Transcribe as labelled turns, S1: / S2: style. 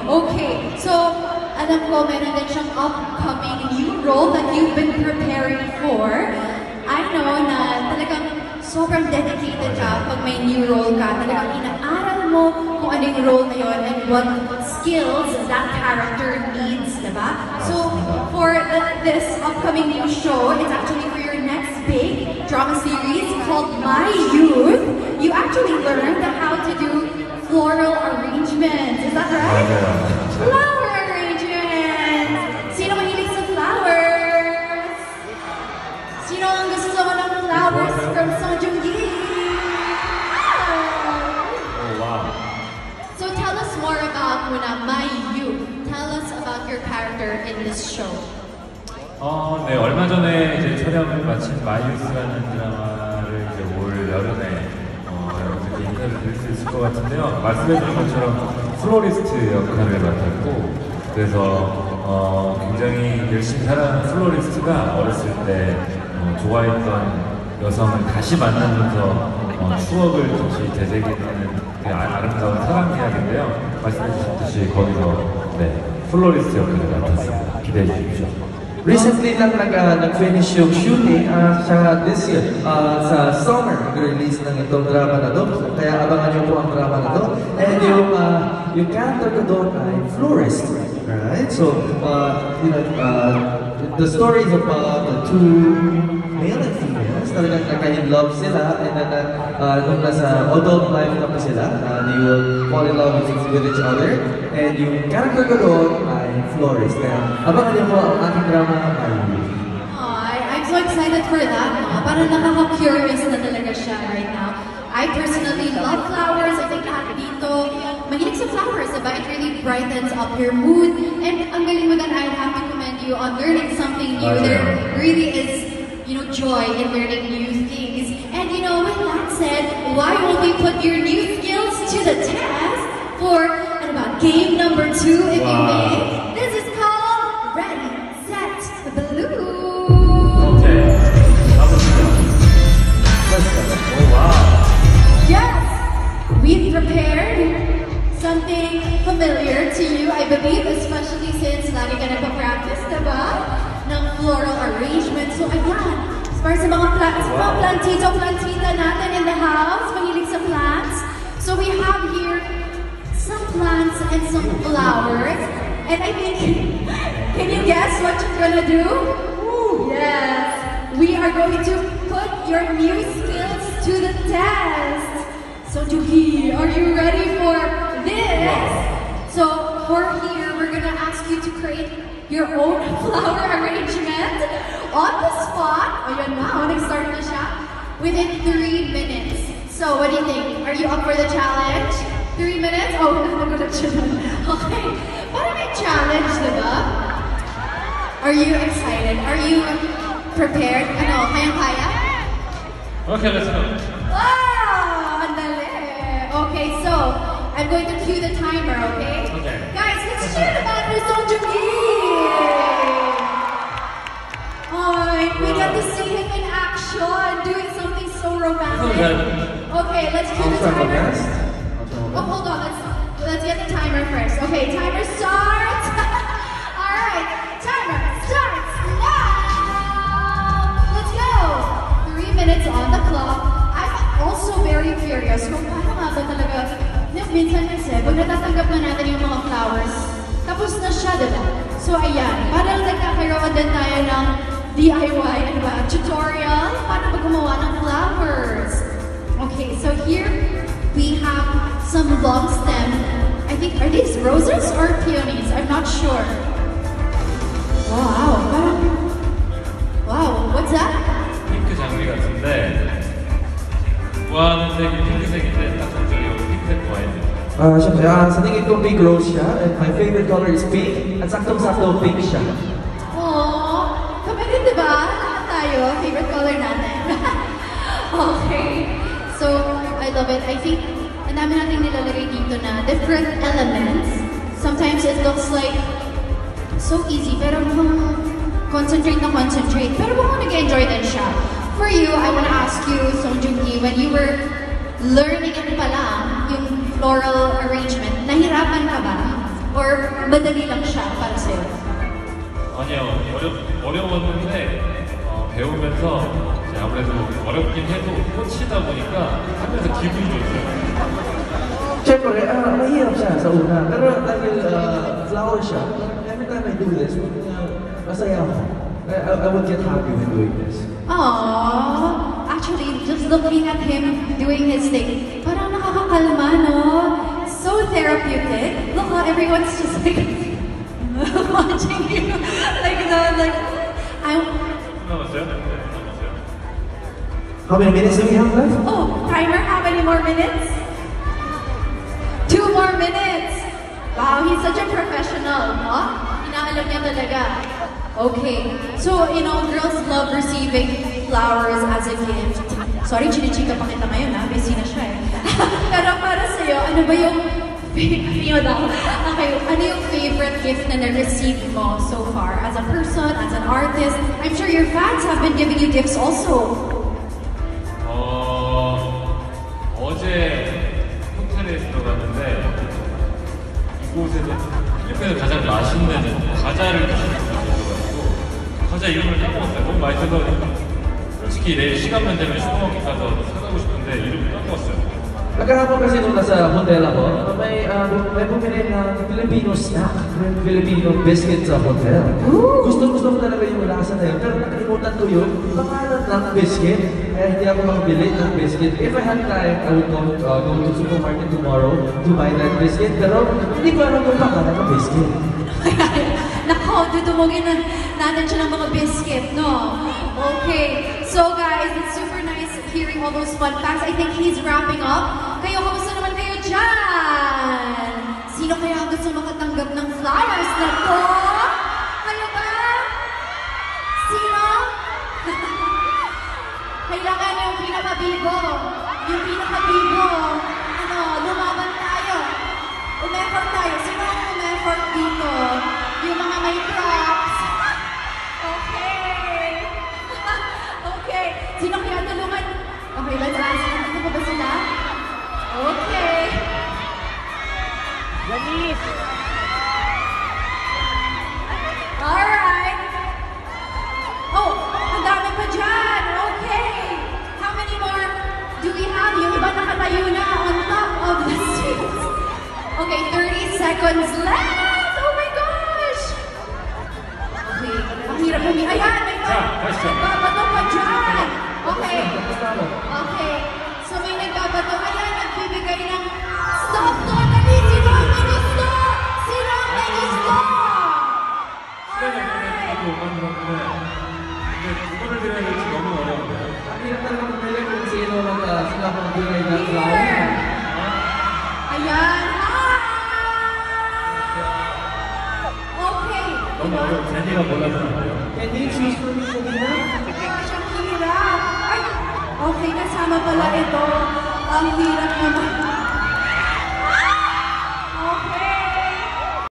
S1: Okay, so alam ko meron din siyang upcoming new role that you've been preparing for. I know na talagang sobrang dedicated ka pag may new role ka. Talagang inaaral mo kung ano yung role na yun and what skills that character needs, diba? So, for this upcoming new show, it's actually for your next big drama series called My Youth. You actually learned how to do floral arrangements. Is that right? Flower arrangements! Sino mahilig sa flowers? Sino ang gusto mo ng flowers from Song Joong-gi?
S2: Oh, wow.
S1: So tell us more about My Youth. Tell us about your character in this show.
S2: 네, 얼마 전에 이제 촬영을 마친 마이유스라는 드라마를 이제 올 여름에 여러분들께 인터뷰를 드릴 수 있을 것 같은데요. 말씀해주신 것처럼 플로리스트 역할을 맡았고, 그래서 굉장히 열심히 살아가는 플로리스트가 어렸을 때 좋아했던 여성을 다시 만나면서 추억을 다시 되새기는 아름다운 사랑 이야기인데요. 말씀해주셨듯이 거기서 플로리스트 역할을 맡았습니다. 기대해 주십시오.
S3: Recently lang nag-finish yung shooting sa this year, sa summer, nag-release ng itong drama na doon. Kaya abangan nyo po ang drama na doon. And yung character ko doon ay florist. Right? So, the story is about the two male and females. Talagang nagka-in-love sila. And then, nung nasa adult life na po sila, they will fall in love with each other. And yung character ko doon ay florist. Kaya abangan niyo po ang aking drama My Youth.
S1: I'm so excited for that. Parang nakaka-curious na talaga siya right now. I personally love flowers. I think lahat dito mahilig sa flowers, diba? It really brightens up your mood. And ang galing mo, I have to commend you on learning something new. There really is, joy in learning new things. And with that said, why won't we put your new skills to the test for game number 2, if you may? This is called Ready, Set, Blue.
S2: Okay. Let's go. Oh, wow.
S1: Yes, we've prepared something familiar to you, I believe, especially since lagi ka nagpa-practice, diba? Ng floral arrangement. So, ayan. Para sa mga plantita natin in the house, mahilig sa plants. So, we have here some plants and some flowers. And I think, can you guess what you're gonna do? Ooh, yes. We are going to put your new skills to the test. So Joong-gi, are you ready for this? So for here, we're gonna ask you to create your own flower arrangement on the spot. Ayan na, nag-start na siya. Within 3 minutes. So what do you think? Are you up for the challenge? 3 minutes? Oh, nagulat siya na. Okay. Para may challenge, diba? Are you excited? Are you prepared? Kayang-kaya?
S2: Okay, let's go.
S1: Wow! Andali. Okay, so, I'm going to cue the timer, okay?
S2: Okay.
S1: Guys, let's cheer the man for Song Joong-gi! We got to see him in action, doing something so romantic. Okay, let's cue the timer. Oh, hold on. Let's get the timer first. Okay, timer starts. All right, timer starts now. Let's go. 3 minutes on the clock. I'm also very curious kung paano nga ba talaga. Minsan kasi, pag natatanggap na natin yung mga flowers, tapos na siya, diba? So, ayan. Parang nagkakaroon din tayo ng DIY, tutorial, paano ba gumawa ng flowers. Okay, so here, we have some long stem. I think, are these roses or peonies? I'm not sure. Wow, wow, what's that?
S2: 핑크 장미 같은데 좋아하는 색이 핑크색인데 딱 저기 핑크색 좋아해요.
S3: Siyempre, sa tingin ko big rose siya, and my favorite color is pink, at saktong-sakto pink siya.
S1: Aww, kami rin diba? Lahat tayo, favorite color natin. Okay, so I love it. I think ang dami natin nilalagay dito na different elements. Sometimes it looks like so easy, pero mukhang concentrate. Pero mukhang nag-enjoy din siya. For you, I want to ask you, Song Joong-gi, when you were learning it pa lang, yung floral arrangement, nahirapan ka ba? Or madali lang siya para sa'yo?
S2: 아니요, 어려웠는데 배우면서 이제 아무래도 어렵긴 해도 꽂히다 보니까 하면서 기분이 좋죠.
S3: Siyempre, mahirap siya sa una. Pero dahil flower siya, every time I do this, masaya ako. I would get happy when doing this.
S1: Aww. Actually, just looking at him doing his thing, parang nakakakalma, no? So therapeutic. Look how everyone's just like watching you. Like that, like I'm.
S2: 남았어요?
S3: How many minutes do we have left?
S1: Oh, timer, how many more minutes? 2 more minutes. Wow, he's such a professional, no? Inaalam niya talaga. Okay, so girls love receiving flowers as a gift. Sorry, chinichika pa kita ngayon ha, busy na siya eh. Pero para sa'yo, ano ba yung okay, ano yung favorite gift na na-receive mo so far? As a person, as an artist? I'm sure your fans have been giving you gifts also.
S2: 어제 호텔에 들어갔는데 이곳에서 필리핀에서 가장 맛있는 과자를 주셔가지고 과자 이름을 까먹었어요. 너무 맛있어서 솔직히 내일 시간만 되면 슈퍼마켓 가서 사가고 싶은데 이름을 까먹었어요.
S3: Nagkahapon kasi nung nasa hotel ako, may bumili ng Filipino snack, Filipino biscuit sa hotel. Gusto ko talaga yung lasa na yun, pero nakalimutan ko yun, pangalan ng biscuit, kaya hindi ako makabili ng biscuit. If I had time, I would go to supermarket tomorrow to buy that biscuit, pero hindi ko alam yung pangalan ng biscuit.
S1: Nako, dudumugin na natin siya ng mga biscuit, no? Okay, so guys, it's super nice hearing all those fun facts. I think he's wrapping up. Kayo, kamusta naman kayo dyan? Sino kaya ang gusto makatanggap ng flowers na to? Kayo ba? Sino? Kailangan yung pinakabigo. Yung pinakabigo. Lumaban tayo. Umeffort tayo. Sino ang umeffort dito? Yung mga may props. Okay. Okay. Sino kaya tulungan? Okay, let's ask. Ano pa ba sila? Okay.
S4: Yanis!
S1: Alright. Oh, ang dami pa dyan. Okay. How many more do we have? Yung iba nakatayo na on top of the seats. Okay, 30 seconds left. Oh my gosh. Okay, ang hirap kami. Ayan, may nagbabato pa dyan. Okay. Okay. So may nagbabato. Ayan, nagbibigay ng stop to. Dali, sino ang may gusto? Sino ang may gusto?
S2: 근데 누구를 드려야 될지 너무 어려운데요.
S3: Ang hirap talaga mamili kung sino sila magbigay ng flower.
S1: Ayan. Okay.
S2: 너무 어려워. 제니가 몰라서 안 돼요.
S3: Can you choose for me, Sabina?
S1: Gosh, ang hirap. Ay, okay, kasama pala ito. Ang hirap naman.